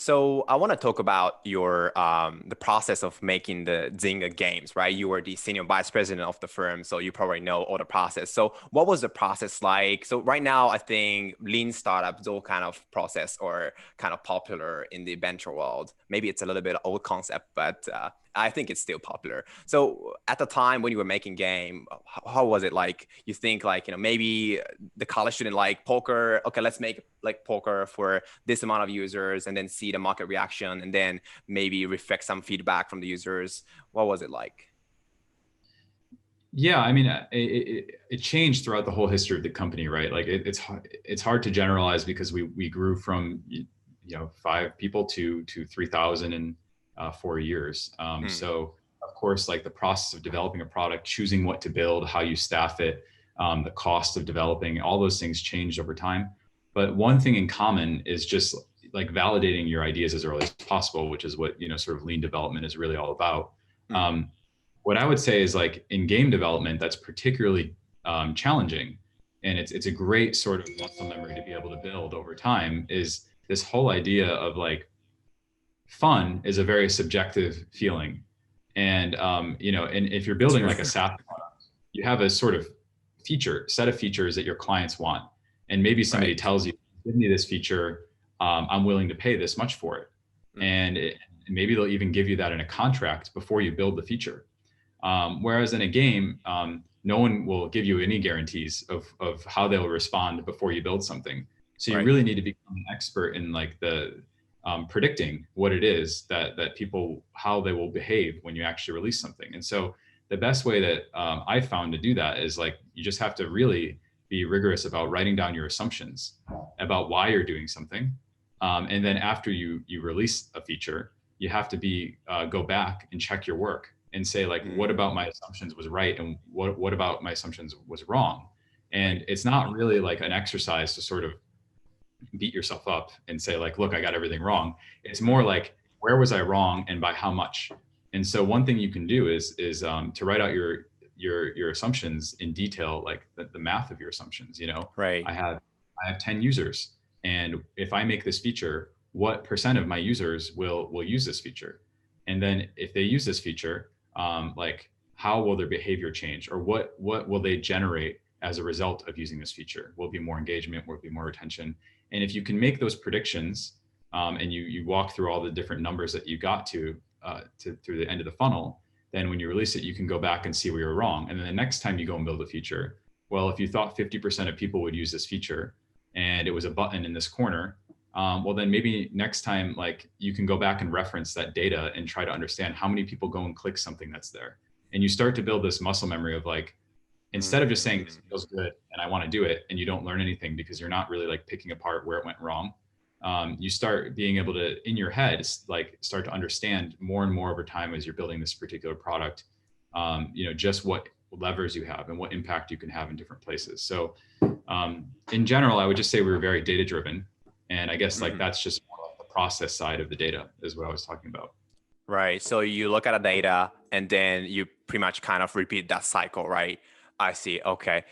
So I want to talk about your the process of making the Zynga games, right? You were the senior vice president of the firm, so you probably know all the process. So what was the process like? So right now, I think lean startups, all kind of process or kind of popular in the venture world. Maybe it's a little bit old concept, but I think it's still popular. So at the time when you were making game, how was it like? You think like, maybe the college student like poker. Okay, let's make like poker for this amount of users and then see the market reaction and then maybe reflect some feedback from the users. What was it like? Yeah, I mean, it changed throughout the whole history of the company, right? Like it's hard to generalize because we grew from 5 people to 3,000 in 4 years. Hmm. So of course, like the process of developing a product, choosing what to build, how you staff it, the cost of developing, all those things changed over time. But one thing in common is just like validating your ideas as early as possible, which is what sort of lean development is really all about. Hmm. Um, what I would say is like in game development, that's particularly challenging, and it's a great sort of muscle memory to be able to build over time. Is this whole idea of like fun is a very subjective feeling, and and if you're building True. like a SaaS product, you have a sort of set of features that your clients want, and maybe somebody Right. tells you, "Give me this feature, I'm willing to pay this much for it," Mm. and maybe they'll even give you that in a contract before you build the feature. Whereas in a game, no one will give you any guarantees of how they'll respond before you build something. So you Right. really need to become an expert in like the predicting what it is that people how they will behave when you actually release something. And so the best way that I found to do that is like you just have to really be rigorous about writing down your assumptions about why you're doing something, and then after you release a feature, you have to be go back and check your work and say like what Mm. about my assumptions was right and what about my assumptions was wrong. And it's not really like an exercise to sort of beat yourself up and say like look, I got everything wrong. It's more Right. like where was I wrong and by how much. And so one thing you can do is to write out your assumptions in detail, like the math of your assumptions. Right. i have I have 10 users, and if I make this feature, what percent of my users will use this feature? And then if they use this feature, like how will their behavior change, or what will they generate as a result of using this feature? Will it be more engagement? Will it be more retention? And if you can make those predictions, and you walk through all the different numbers that you got to through the end of the funnel, then when you release it, you can go back and see where you're wrong. And then the next time you go and build a feature, well, if you thought 50% of people would use this feature and it was a button in this corner, well, then maybe next time, like you can go back and reference that data and try to understand how many people go and click something that's there. And you start to build this muscle memory of like, instead of just saying this Mm. feels good and I want to do it, and you don't learn anything because you're not really like picking apart where it went wrong. You start being able to, in your head, like start to understand more and more over time as you're building this particular product, just what levers you have and what impact you can have in different places. So in general, I would just say we were very data driven. And I guess like Mhm. that's just more like the process side of the data is what I was talking about. Right. So you look at the data and then you pretty much kind of repeat that cycle, right? I see. Okay.